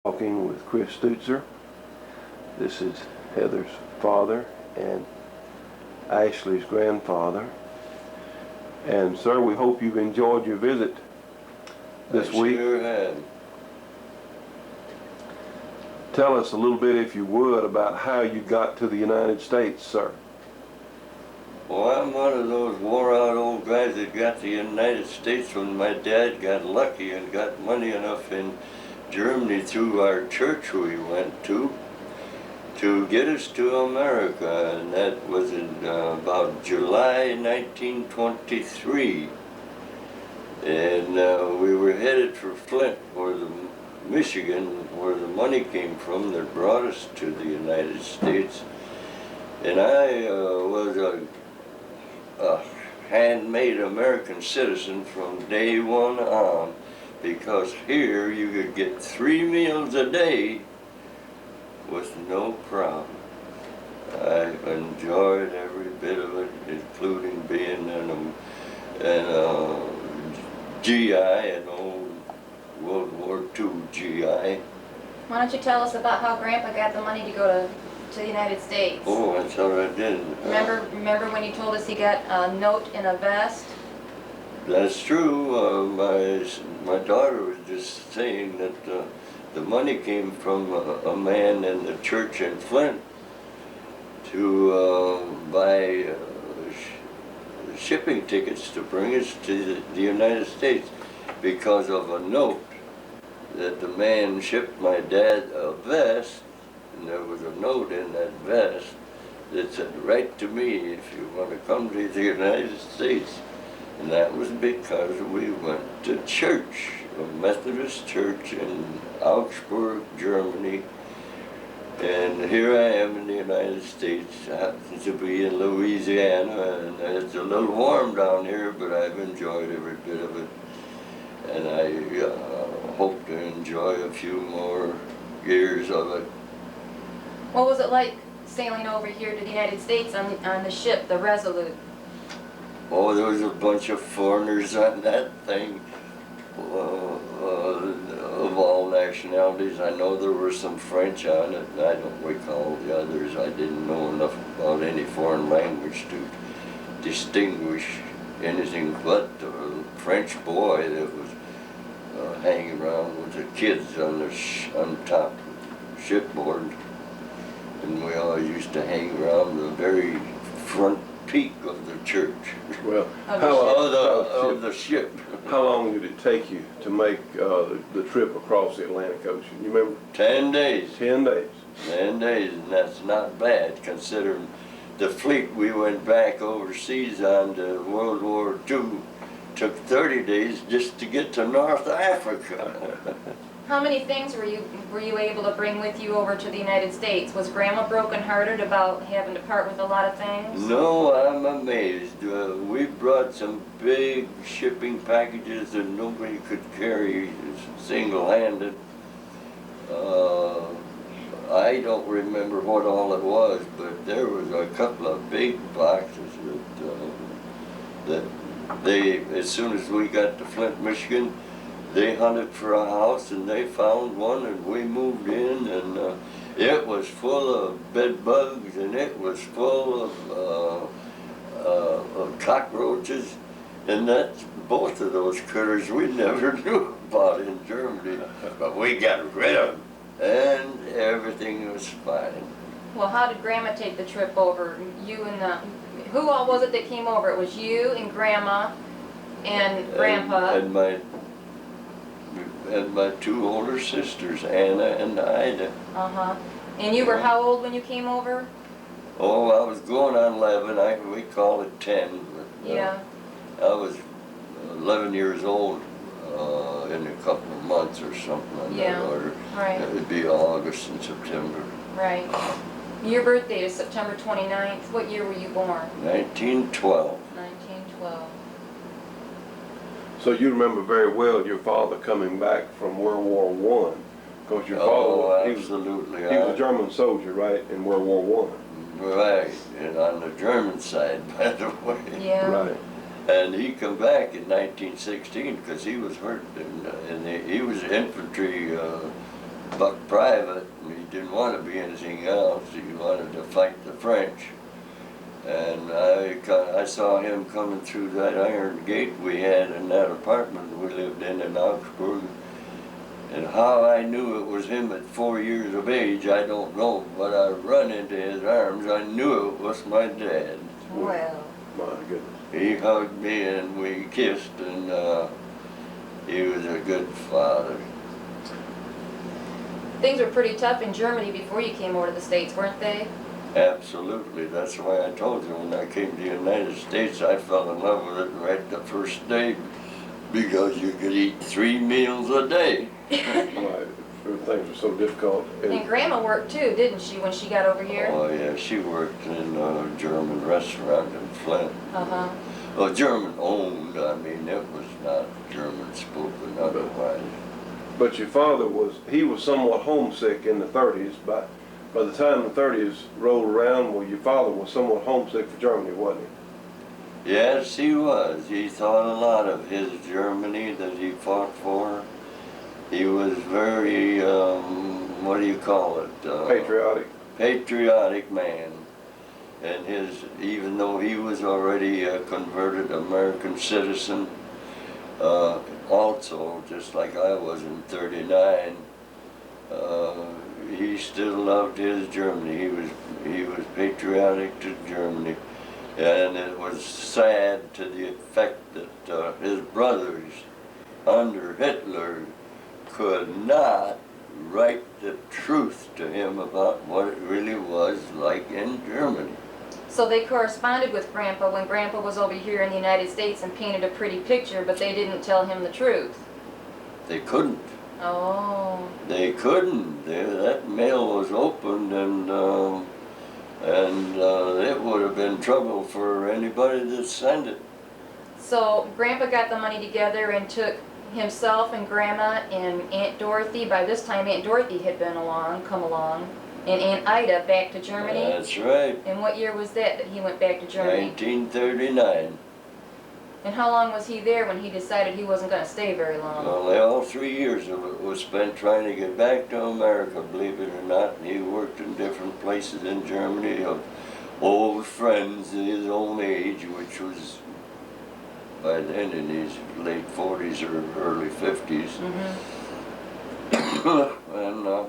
Talking with Chris Stuetzer. This is Heather's father and Ashley's grandfather. And sir, we hope you've enjoyed your visit this week. Sure have. Tell us a little bit, if you would, about how you got to the United States, sir. Well, I'm one of those wore-out old guys that got to the United States when my dad got lucky and got money enough in Germany through our church we went to get us to America, and that was in about July 1923. And we were headed for Flint, Michigan, where the money came from that brought us to the United States. And I was a handmade American citizen from day one on, because here you could get 3 meals a day with no problem. I enjoyed every bit of it, including being an GI, an old World War II GI. Why don't you tell us about how Grandpa got the money to go to the United States? Oh, I thought I didn't. Remember when you told us he got a note in a vest? That's true. My daughter was just saying that the money came from a man in the church in Flint to buy shipping tickets to bring us to the United States because of a note that the man shipped my dad a vest, and there was a note in that vest that said, "Write to me if you want to come to the United States." And that was because we went to church, a Methodist church in Augsburg, Germany. And here I am in the United States. I happen to be in Louisiana, and it's a little warm down here, but I've enjoyed every bit of it. And I hope to enjoy a few more years of it. What was it like sailing over here to the United States on the ship, the Resolute? Oh, there was a bunch of foreigners on that thing, of all nationalities. I know there were some French on it, and I don't recall the others. I didn't know enough about any foreign language to distinguish anything but a French boy that was hanging around with the kids on top of the shipboard. And we all used to hang around the very front peak of the church. Well, of the ship. How long did it take you to make the trip across the Atlantic Ocean? You remember? 10 days. 10 days. 10 days, and that's not bad considering the fleet we went back overseas on to World War II took 30 days just to get to North Africa. How many things were you able to bring with you over to the United States? Was Grandma broken-hearted about having to part with a lot of things? No, I'm amazed. We brought some big shipping packages that nobody could carry single-handed. I don't remember what all it was, but there was a couple of big boxes that they, as soon as we got to Flint, Michigan, they hunted for a house and they found one, and we moved in, and it was full of bed bugs, and it was full of cockroaches, and that's both of those critters we never knew about in Germany, but we got rid of them, and everything was fine. Well, how did Grandma take the trip over? You and who all was it that came over? It was you and Grandma and Grandpa. And my two older sisters, Anna and Ida. Uh-huh. And you were how old when you came over? Oh, I was going on 11. We call it 10. But, yeah. I was 11 years old in a couple of months or something on that order. Right. It would be August and September. Right. Your birthday is September 29th. What year were you born? 1912. 1912. So you remember very well your father coming back from World War I, because your father, he was a German soldier, right, in World War I. Right, and on the German side, by the way. Yeah. Right. And he come back in 1916 because he was hurt, and he was infantry buck private. He didn't want to be anything else. He wanted to fight the French. And I saw him coming through that iron gate we had in that apartment we lived in Augsburg. And how I knew it was him at 4 years of age, I don't know. But I run into his arms. I knew it was my dad. Well. My goodness. He hugged me and we kissed, and he was a good father. Things were pretty tough in Germany before you came over to the States, weren't they? Absolutely. That's why I told you when I came to the United States, I fell in love with it right the first day, because you could eat 3 meals a day. Right. Things were so difficult. And Grandma worked too, didn't she, when she got over here? Oh yeah, she worked in a German restaurant in Flint. Uh-huh. Well, German owned, I mean, it was not German spoken otherwise. But your father he was somewhat homesick in the 30s. By the time the 30s rolled around, well, your father was somewhat homesick for Germany, wasn't he? Yes, he was. He thought a lot of his Germany that he fought for. He was very, what do you call it? Patriotic. Patriotic man. And even though he was already a converted American citizen, also, just like I was in '39, he still loved his Germany. He was patriotic to Germany. And it was sad to the effect that his brothers under Hitler could not write the truth to him about what it really was like in Germany. So they corresponded with Grandpa when Grandpa was over here in the United States and painted a pretty picture, but they didn't tell him the truth. They couldn't. Oh. They couldn't. That mail was opened, and it would have been trouble for anybody that sent it. So Grandpa got the money together and took himself and Grandma and Aunt Dorothy. By this time, Aunt Dorothy had come along, and Aunt Ida back to Germany. That's right. And what year was that he went back to Germany? 1939. And how long was he there when he decided he wasn't going to stay very long? Well, all 3 years of it was spent trying to get back to America, believe it or not. He worked in different places in Germany of old friends his own age, which was by then in his late 40s or early 50s. Mm-hmm. And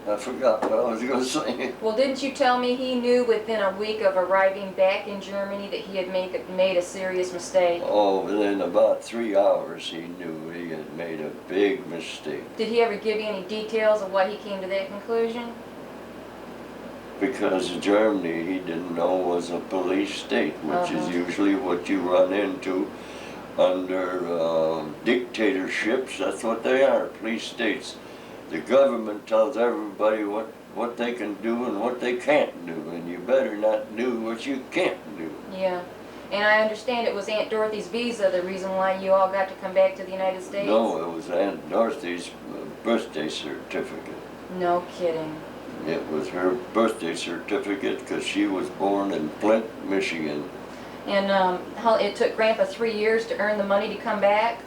I forgot what I was going to say. Well, didn't you tell me he knew within a week of arriving back in Germany that he had made a serious mistake? Oh, within about 3 hours he knew he had made a big mistake. Did he ever give you any details of why he came to that conclusion? Because Germany, he didn't know, was a police state, which is usually what you run into under dictatorships. That's what they are, police states. The government tells everybody what they can do and what they can't do, and you better not do what you can't do. Yeah. And I understand it was Aunt Dorothy's visa the reason why you all got to come back to the United States? No, it was Aunt Dorothy's birthday certificate. No kidding. It was her birthday certificate because she was born in Flint, Michigan. And it took Grandpa 3 years to earn the money to come back?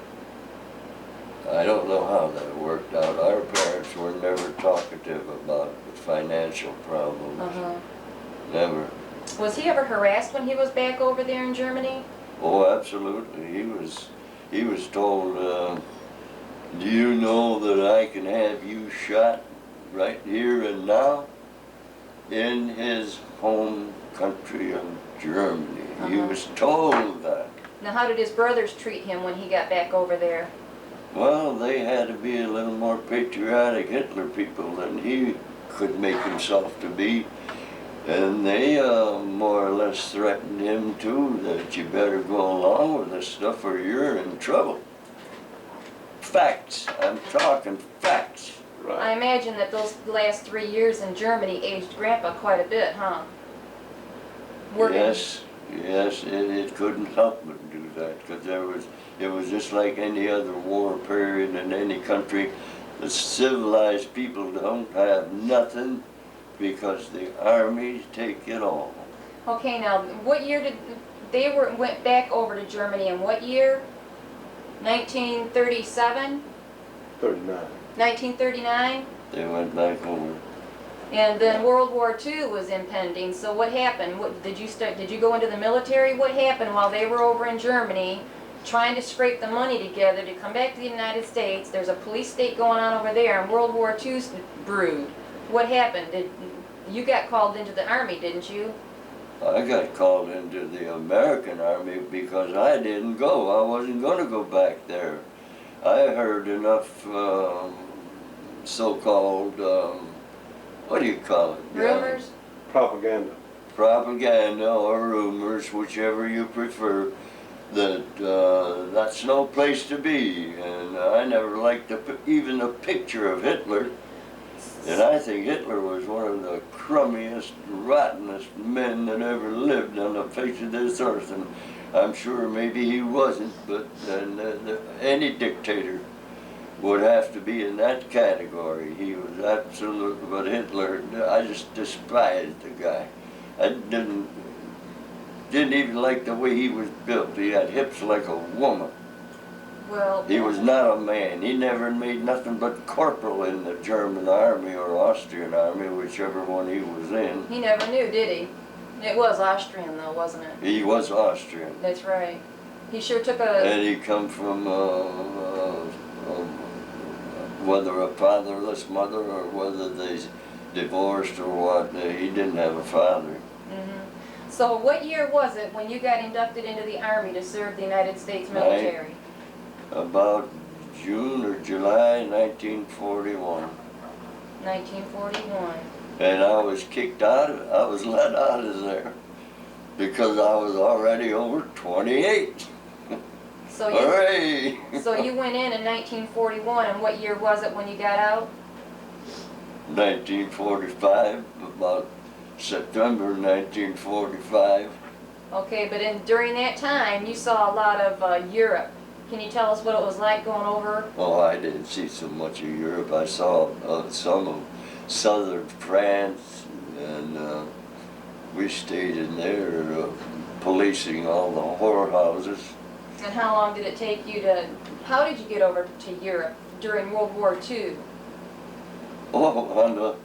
I don't know how that worked out. Our parents were never talkative about the financial problems. Never. Was he ever harassed when he was back over there in Germany? Oh, absolutely. He was told, do you know that I can have you shot right here and now? In his home country of Germany. He was told that. Now, how did his brothers treat him when he got back over there? Well, they had to be a little more patriotic Hitler people than he could make himself to be. And they more or less threatened him too, that you better go along with this stuff or you're in trouble. Facts. I'm talking facts. Right. I imagine that those last 3 years in Germany aged Grandpa quite a bit, huh? Yes, it couldn't help but do that, because it was just like any other war period in any country. The civilized people don't have nothing because the armies take it all. Okay, now, what year did went back over to Germany in what year? 1937? 39. 1939? They went back over. And then World War II was impending, so what happened? Did you go into the military? What happened while they were over in Germany trying to scrape the money together to come back to the United States? There's a police state going on over there, and World War II brewed. What happened? You got called into the Army, didn't you? I got called into the American Army because I didn't go. I wasn't going to go back there. I heard enough so-called, what do you call it? Rumors? Propaganda. Propaganda or rumors, whichever you prefer, that that's no place to be. And I never liked even a picture of Hitler. And I think Hitler was one of the crummiest, rottenest men that ever lived on the face of this earth. And I'm sure maybe he wasn't, but any dictator would have to be in that category. He was absolutely, but Hitler, I just despised the guy. I didn't even like the way he was built. He had hips like a woman. Well, He was not a man. He never made nothing but corporal in the German army or Austrian army, whichever one he was in. he never knew, did he? It was Austrian, though, wasn't it? He was Austrian. That's right. He sure took a... And he come from whether a fatherless mother or whether they divorced or what, he didn't have a father. Mm-hmm. So what year was it when you got inducted into the Army to serve the United States military? About June or July 1941. 1941. And I was kicked out, I was let out of there because I was already over 28. So you, Hooray! so you went in 1941, and what year was it when you got out? 1945, about September 1945. Okay, but during that time, you saw a lot of Europe. Can you tell us what it was like going over? Oh, I didn't see so much of Europe. I saw some of southern France, and we stayed in there policing all the whorehouses. And how long did it take you to, how did you get over to Europe during World War II? Oh,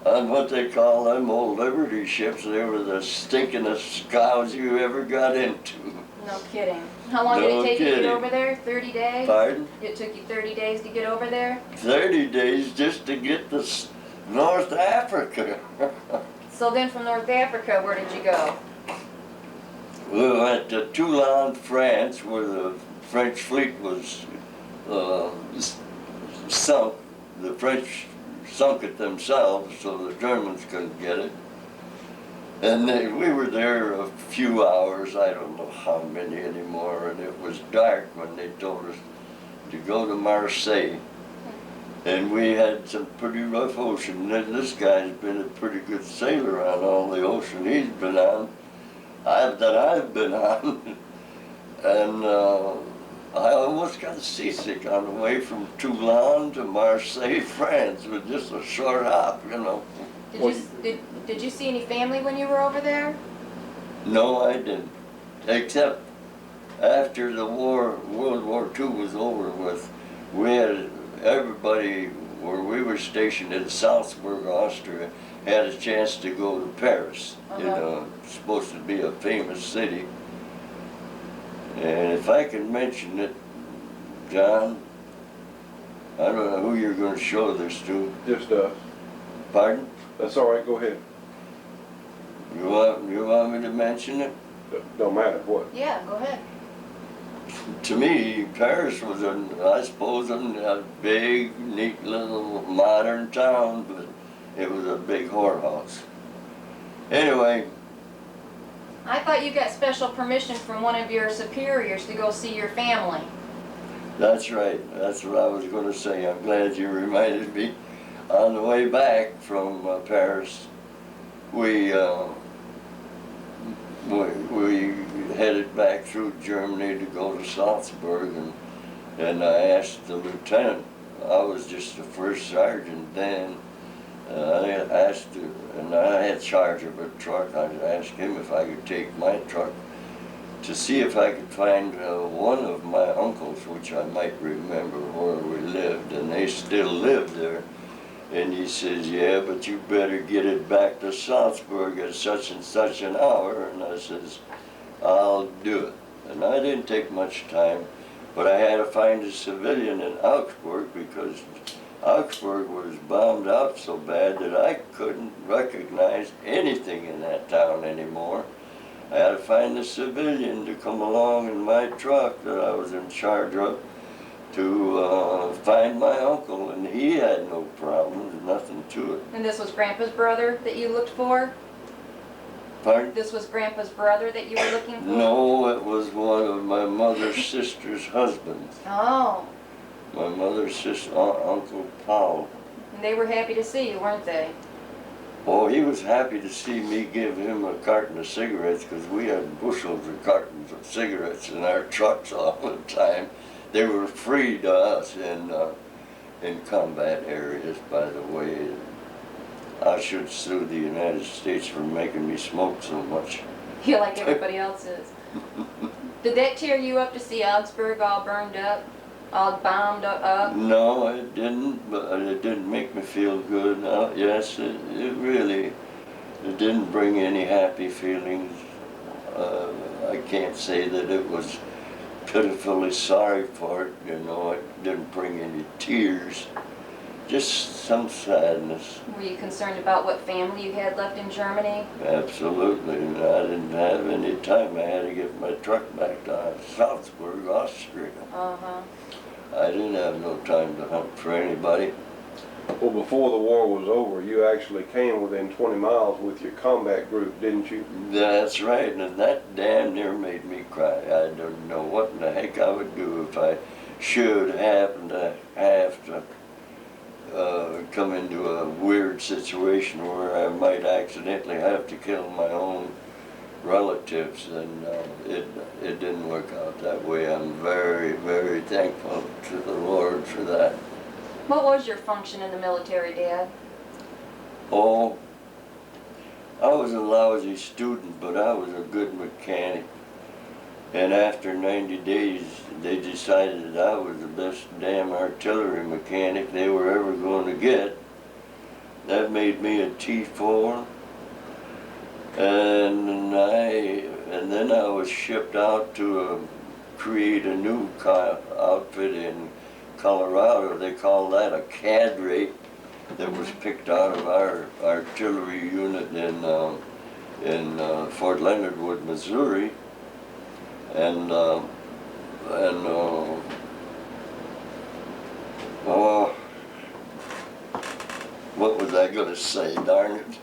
on what they call them old Liberty ships, they were the stinkingest scows you ever got into. No kidding. How long did it take you to get over there? 30 days? Pardon? It took you 30 days to get over there? 30 days just to get to North Africa. So then from North Africa, where did you go? We went to Toulon, France, where the French fleet was sunk. The French sunk it themselves, so the Germans couldn't get it. And we were there a few hours, I don't know how many anymore, and it was dark when they told us to go to Marseille. And we had some pretty rough ocean. This guy's been a pretty good sailor on all the ocean he's been on, that I've been on. And I almost got seasick on the way from Toulon to Marseille, France, with just a short hop, you know. Did you see any family when you were over there? No, I didn't. Except after the war, World War II was over with, we had everybody where we were stationed in Salzburg, Austria, had a chance to go to Paris. You know, it's supposed to be a famous city. And if I can mention it, John, I don't know who you're going to show this to. Just us. Pardon? That's all right, go ahead. You want me to mention it? Don't matter what. Yeah, go ahead. To me, Paris was, I suppose, a big, neat little modern town, but it was a big whorehouse. Anyway. I thought you got special permission from one of your superiors to go see your family. That's right. That's what I was going to say. I'm glad you reminded me. On the way back from Paris, we headed back through Germany to go to Salzburg, and I asked the lieutenant. I was just the first sergeant then. I had charge of a truck. I asked him if I could take my truck to see if I could find one of my uncles, which I might remember where we lived, and they still lived there. And he says, yeah, but you better get it back to Salzburg at such and such an hour. And I says, I'll do it. And I didn't take much time, but I had to find a civilian in Augsburg because Augsburg was bombed out so bad that I couldn't recognize anything in that town anymore. I had to find a civilian to come along in my truck that I was in charge of to find my uncle, and he had no problems, nothing to it. And this was Grandpa's brother that you looked for? Pardon? This was Grandpa's brother that you were looking for? No, it was one of my mother's sister's husbands. Oh. My mother's sister, Uncle Paul. And they were happy to see you, weren't they? Oh, he was happy to see me give him a carton of cigarettes because we had bushels of cartons of cigarettes in our trucks all the time. They were free to us in combat areas, by the way. I should sue the United States for making me smoke so much. You like everybody else is. Did that tear you up to see Augsburg all burned up? All bombed up? No, it didn't, but it didn't make me feel good. Yes, it really, it didn't bring any happy feelings. I can't say that it was pitifully sorry for it, you know, it didn't bring any tears, just some sadness. Were you concerned about what family you had left in Germany? Absolutely, and I didn't have any time. I had to get my truck back to Salzburg, Austria. Uh-huh. I didn't have no time to hunt for anybody. Well, before the war was over, you actually came within 20 miles with your combat group, didn't you? That's right, and that damn near made me cry. I don't know what in the heck I would do if I should happen to have to come into a weird situation where I might accidentally have to kill my own relatives, and it didn't work out that way. I'm very, very thankful to the Lord for that. What was your function in the military, Dad? Oh, I was a lousy student, but I was a good mechanic. And after 90 days, they decided that I was the best damn artillery mechanic they were ever going to get. That made me a T4. And then I was shipped out to create a new outfit in Colorado. They call that a cadre, that was picked out of our artillery unit in Fort Leonard Wood, Missouri. And what was I going to say, darn it?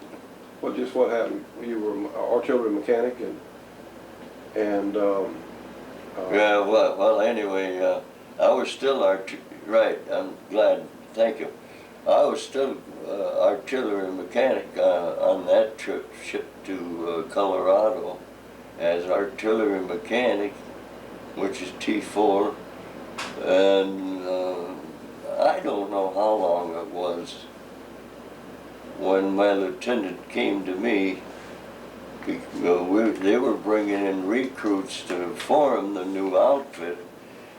Well, just what happened? You were an artillery mechanic, and Yeah, well, anyway, I was still right, I'm glad, thank you. I was still artillery mechanic on that trip, shipped to Colorado as artillery mechanic, which is T4, and I don't know how long it was when my lieutenant came to me. They were bringing in recruits to form the new outfit,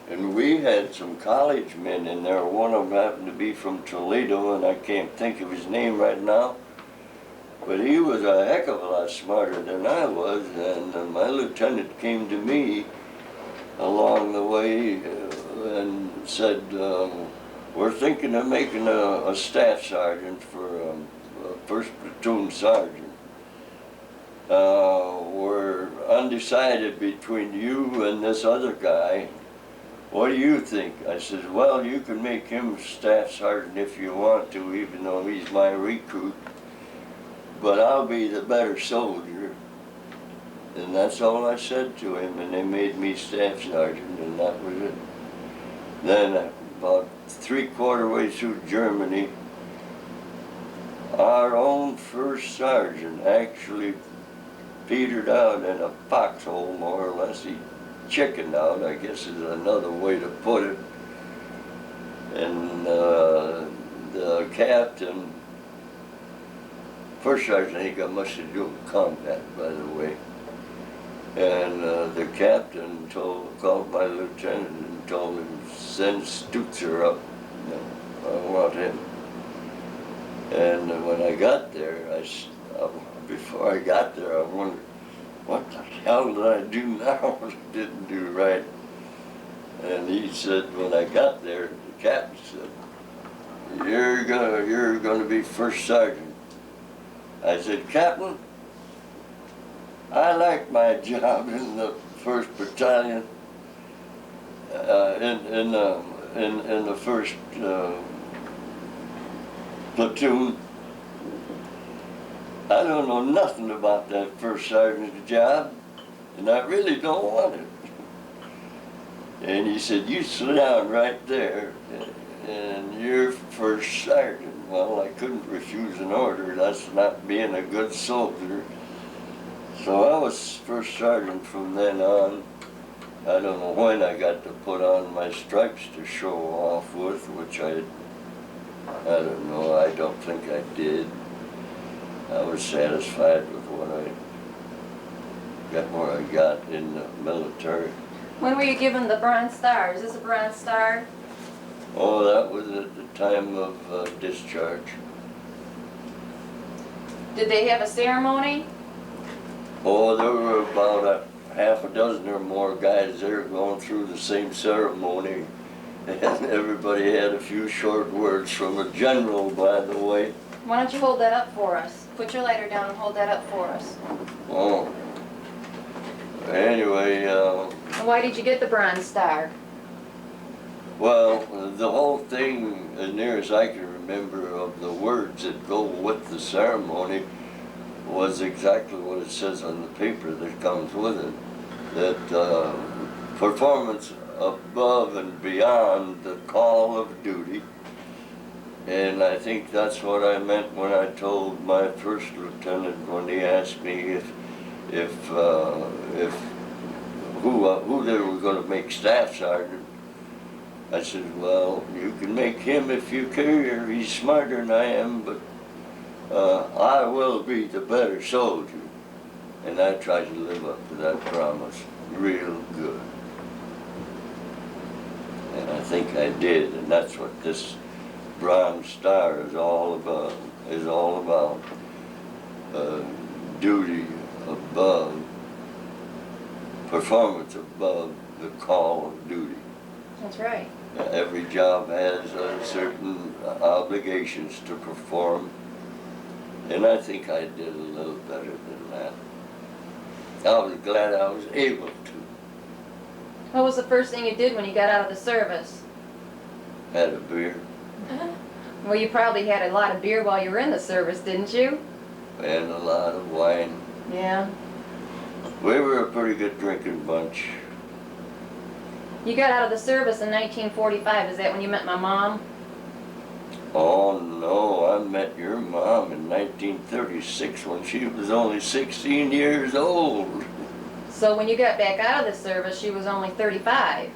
and we had some college men in there. One of them happened to be from Toledo, and I can't think of his name right now, but he was a heck of a lot smarter than I was, and my lieutenant came to me along the way and said, we're thinking of making a staff sergeant for a first platoon sergeant. We're undecided between you and this other guy. What do you think? I said, well, you can make him staff sergeant if you want to, even though he's my recruit, but I'll be the better soldier. And that's all I said to him, and they made me staff sergeant, and that was it. Then about 3/4 way through Germany, our own first sergeant actually petered out in a foxhole, more or less. He chickened out, I guess is another way to put it. And the captain, first sergeant, I think I must have do with combat, by the way. And the captain called my lieutenant and told him, send Stuetzer up. I want him. And when I got there, before I got there, I wondered, what the hell did I do now that I didn't do right? And he said, when I got there, the captain said, you're gonna be first sergeant. I said, Captain, I like my job in the 1st Battalion, in the 1st platoon. I don't know nothing about that first sergeant job, and I really don't want it. And he said, you sit down right there, and you're first sergeant. Well, I couldn't refuse an order. That's not being a good soldier. So I was first sergeant from then on. I don't know when I got to put on my stripes to show off with, which I don't know, I don't think I did. I was satisfied with what I got in the military. When were you given the Bronze Star? Is this a Bronze Star? Oh, that was at the time of discharge. Did they have a ceremony? Oh, there were about a half a dozen or more guys there going through the same ceremony. And everybody had a few short words from a general, by the way. Why don't you hold that up for us? Put your lighter down and hold that up for us. Oh. Anyway, Why did you get the Bronze Star? well, the whole thing, as near as I can remember, of the words that go with the ceremony was exactly what it says on the paper that comes with it. That performance above and beyond the call of duty. And I think that's what I meant when I told my first lieutenant when he asked me who they were going to make staff sergeant. I said, well, you can make him if you care. He's smarter than I am, but I will be the better soldier. And I tried to live up to that promise real good. And I think I did, and that's what this Bronze Star is all about. Duty above, performance above the call of duty. That's right. Every job has certain obligations to perform, and I think I did a little better than that. I was glad I was able to. What was the first thing you did when you got out of the service? Had a beer. Well, you probably had a lot of beer while you were in the service, didn't you? And a lot of wine. Yeah. We were a pretty good drinking bunch. You got out of the service in 1945. Is that when you met my mom? Oh no, I met your mom in 1936 when she was only 16 years old. So when you got back out of the service, she was only 35.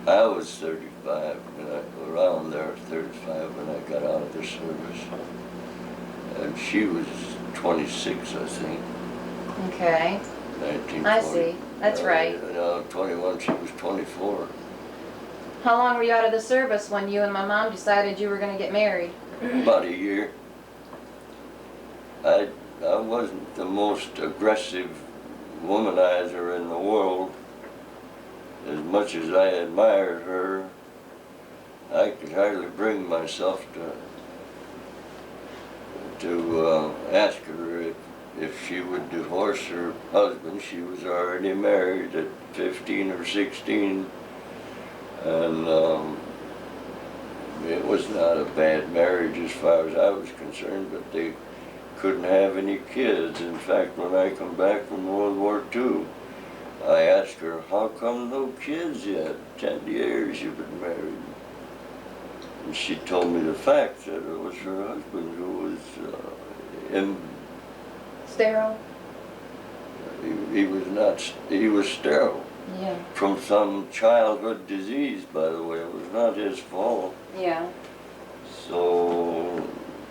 I was 35, around there, 35 when I got out of the service. And she was 26, I think. Okay. 1940. I see. That's right. 21, she was 24. How long were you out of the service when you and my mom decided you were going to get married? About a year. I wasn't the most aggressive womanizer in the world. As much as I admired her, I could hardly bring myself to ask her if she would divorce her husband. She was already married at 15 or 16, and it was not a bad marriage as far as I was concerned, but they couldn't have any kids. In fact, when I come back from World War II, I asked her, how come no kids yet? 10 years you've been married. And she told me the fact that it was her husband who was Sterile? he was sterile. Yeah. From some childhood disease, by the way. It was not his fault. Yeah. So,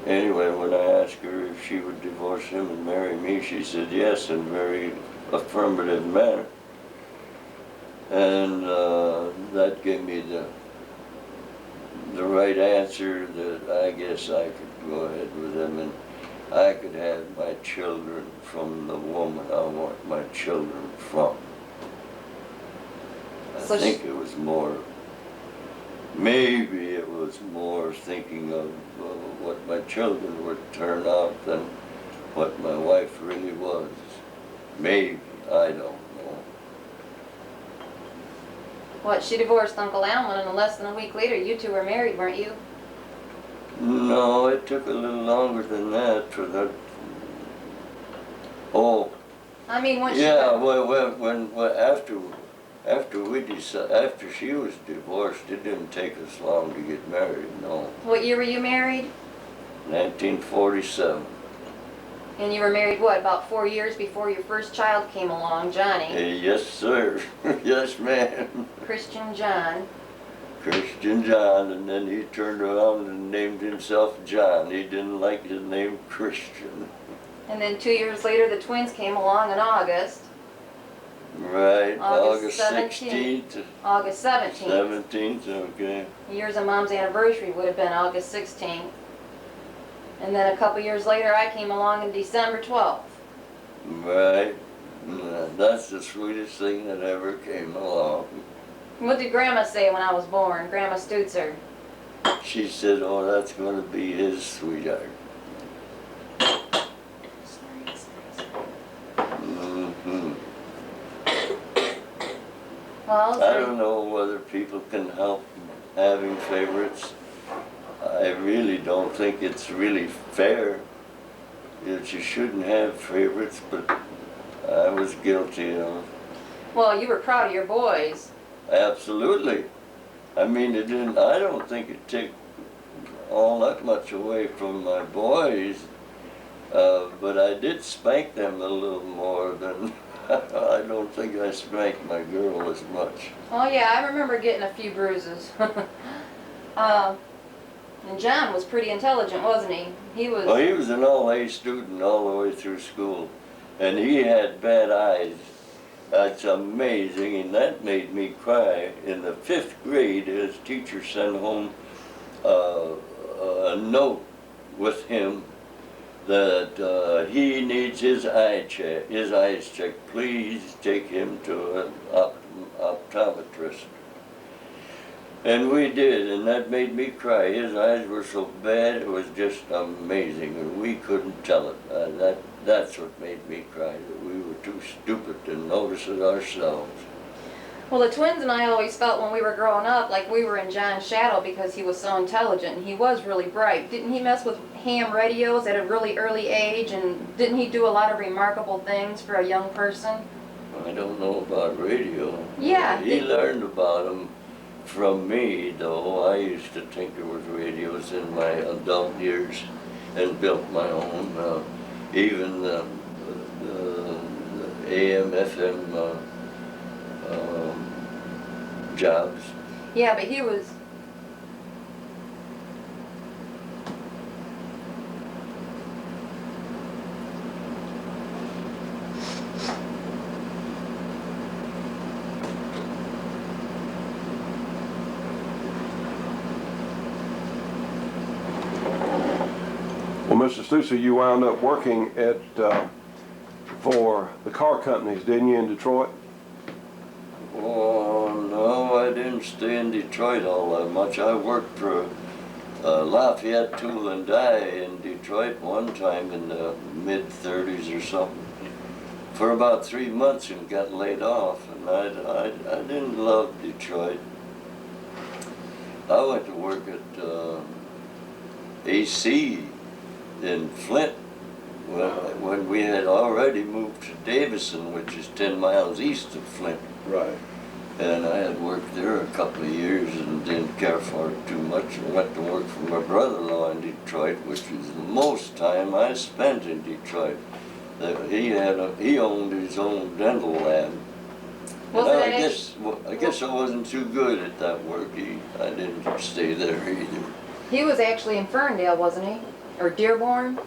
anyway, when I asked her if she would divorce him and marry me, she said yes, and very affirmative manner. And that gave me the right answer that I guess I could go ahead with them, and I could have my children from the woman I want my children from. I So think it was more, maybe it was more thinking of what my children would turn out than what my wife really was. Maybe, I don't know. What, she divorced Uncle Allen, and less than a week later, you two were married, weren't you? No, it took a little longer than that for that. Oh, I mean, once yeah. she... Well, after she was divorced, it didn't take us long to get married. No, What year were you married? 1947. And you were married, what, about 4 years before your first child came along, Johnny? Yes, sir. Yes, ma'am. Christian John. Christian John, and then he turned around and named himself John. He didn't like his name Christian. And then 2 years later, the twins came along in August. Right, August August 17th. 16th. August 17th. 17th, okay. Yours and Mom's anniversary would have been August 16th. And then a couple years later, I came along in December 12th. Right. That's the sweetest thing that ever came along. What did Grandma say when I was born, Grandma Stuetzer? She said, oh, that's going to be his sweetheart. Mm-hmm. Well, I don't know whether people can help having favorites. I really don't think it's really fair that you shouldn't have favorites, but I was guilty of. well, you were proud of your boys. Absolutely. I mean, I don't think it took all that much away from my boys, but I did spank them a little more than, I don't think I spanked my girl as much. Oh yeah, I remember getting a few bruises. And John was pretty intelligent, wasn't he? Well, he was an all-A student all the way through school, and he had bad eyes. That's amazing, and that made me cry. In the 5th grade, his teacher sent home a note with him that he needs his eyes checked. Please take him to an optometrist. And we did, and that made me cry. His eyes were so bad, it was just amazing, and we couldn't tell it. That's what made me cry, that we were too stupid to notice it ourselves. Well, the twins and I always felt when we were growing up like we were in John's shadow because he was so intelligent and he was really bright. Didn't he mess with ham radios at a really early age, and didn't he do a lot of remarkable things for a young person? I don't know about radio. Yeah. He learned about them from me, though. I used to tinker with radios in my adult years and built my own, even the AM, FM jobs. Yeah, but he was... Well, Mr. Stuetzer, you wound up working for the car companies, didn't you, in Detroit? Oh, no, I didn't stay in Detroit all that much. I worked for Lafayette Tool and Die in Detroit one time in the mid-30s or something for about 3 months and got laid off, and I didn't love Detroit. I went to work at AC in Flint when we had already moved to Davison, which is 10 miles east of Flint. Right. And I had worked there a couple of years and didn't care for it too much. I went to work for my brother-in-law in Detroit, which was the most time I spent in Detroit. He owned his own dental lab. I guess I wasn't too good at that work. I didn't stay there either. He was actually in Ferndale, wasn't he? Or Dearborn?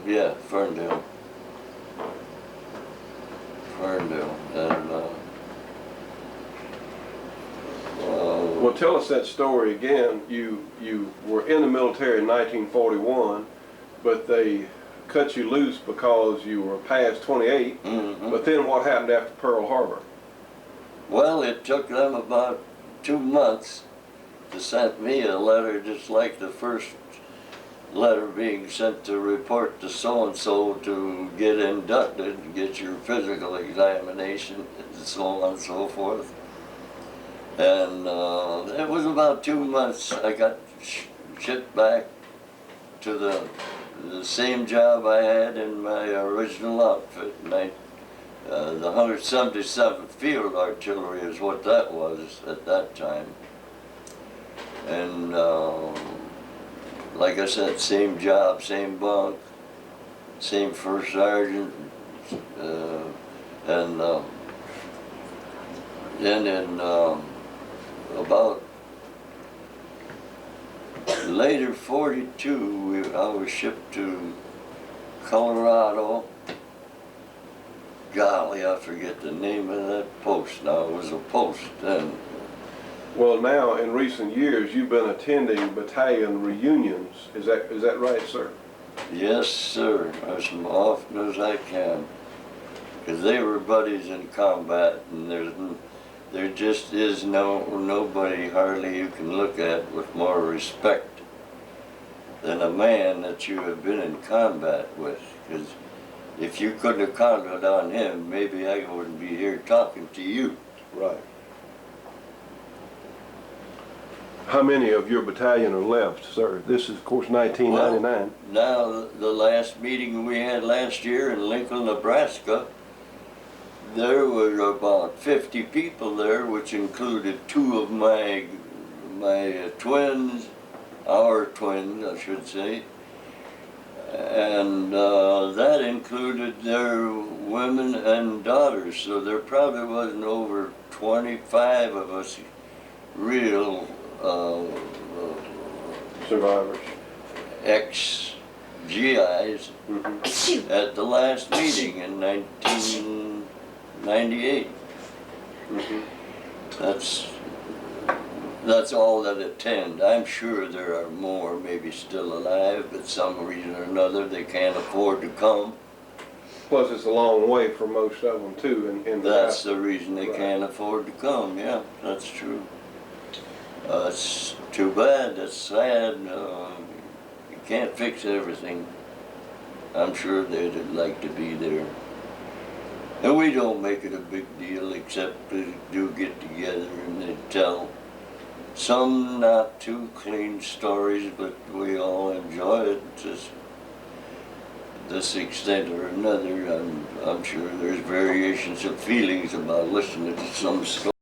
Yeah, Ferndale. Ferndale. And Well, tell us that story again. You were in the military in 1941, but they cut you loose because you were past 28. mhm. But then what happened after Pearl Harbor? Well, it took them about 2 months to send me a letter, just like the first letter being sent to report to so-and-so to get inducted, get your physical examination, and so on and so forth. And it was about 2 months. I got shipped back to the same job I had in my original outfit. The 177th Field Artillery is what that was at that time. And like I said, same job, same bunk, same first sergeant, and then in about later 42, I was shipped to Colorado. Golly, I forget the name of that post now. It was a post then. Well, now in recent years you've been attending battalion reunions. Is that right, sir? Yes, sir, as often as I can. Because they were buddies in combat, and there just is nobody hardly you can look at with more respect than a man that you have been in combat with. Because if you couldn't have counted on him, maybe I wouldn't be here talking to you. Right. How many of your battalion are left, sir? This is, of course, 1999. Well, now, the last meeting we had last year in Lincoln, Nebraska, there were about 50 people there, which included 2 of my twins, our twins, I should say, and that included their women and daughters. So there probably wasn't over 25 of us real Survivors. ex-GIs at the last meeting in 1998. That's all that attend. I'm sure there are more maybe still alive, but some reason or another they can't afford to come. Plus, it's a long way for most of them too. That's the reason they Right. can't afford to come. Yeah, that's true. It's too bad. That's sad. You can't fix everything. I'm sure they'd like to be there. And we don't make it a big deal, except we do get together and they tell some not too clean stories, but we all enjoy it to this extent or another. I'm sure there's variations of feelings about listening to some stories.